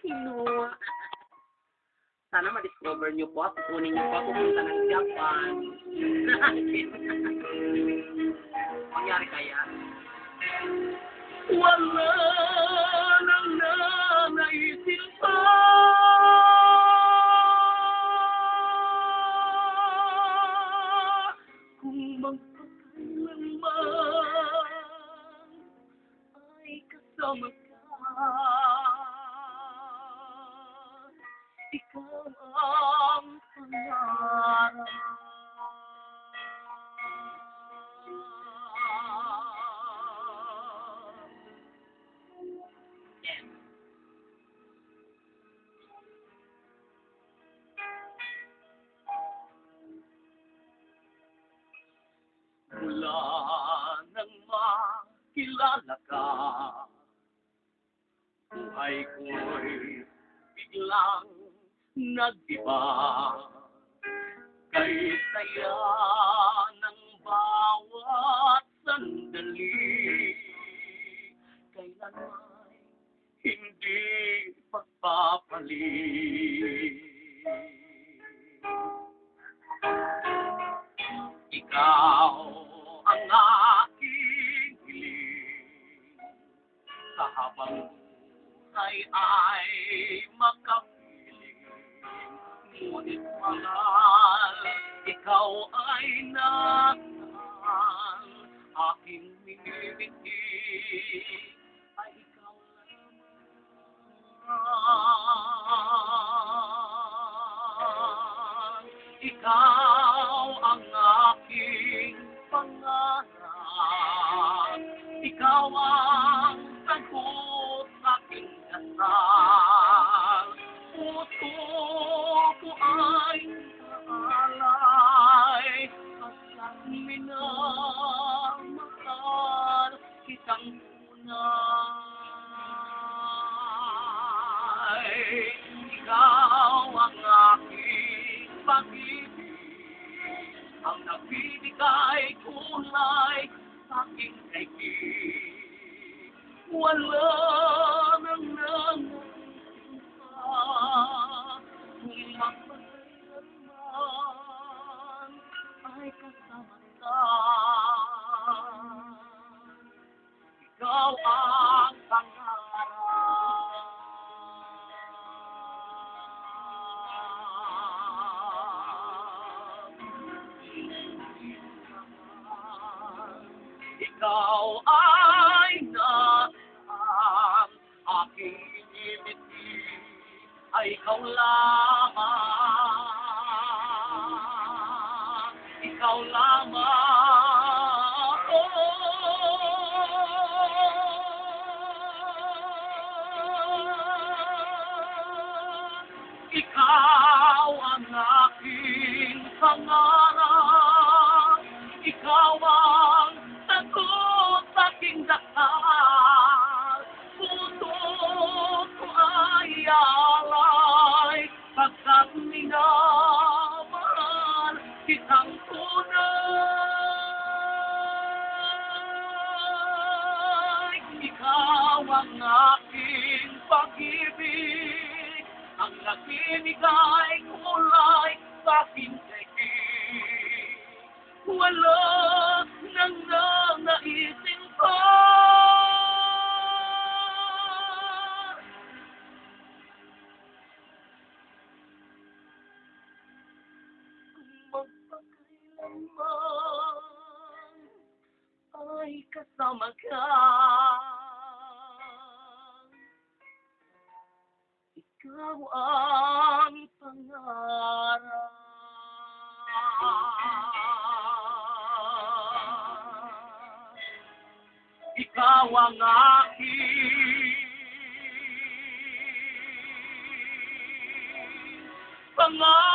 Sino? Sana ma-discover niyo po. Kukunin niyo po. Pupunta ng Japan. Mangyari kaya? Wala nang nanaisin pa. Kung magpakailanman ay kasama ka. Ikaw ang pangarap. Yes. Mula nang makilala ka, buhay ko'y biglang nag-iba. Kay saya ng bawat sandali, kailanman hindi pagpapalit. Ikaw ang aking hiling, kahabang buhay ay makapiling. Ngunit mahal, ikaw ay nasaan. Aking minimiti ay ikaw lamang. Ikaw ang aking pangarap. Ikaw ang sagot sa aking dasal. Puso ko ay naalay, pagkat minamahal kitang tunay. Ikaw ang aking pag-ibig, ang nagbibigay kulay sa aking daigdig. Wala nang nanaisin pa, kung magpakailanman ay kasama ka. Ikaw ang pangarap. Ikaw ay nasaan. Aking inibiti ay ikaw lamang. Ikaw lamang. Ikaw ang aking pangarap. Ikaw ang sagot sa aking dasal. Puso ko ay alay, pagkat minamahal kitang tunay. Ikaw ang aking pag-ibig, ang nagbibigay kulay sa aking daigdig. Wala nang nanaisin pa, kung magpakailanman ay kasama ka. Ikaw ang pangarap. Ikaw ang aking pangarap.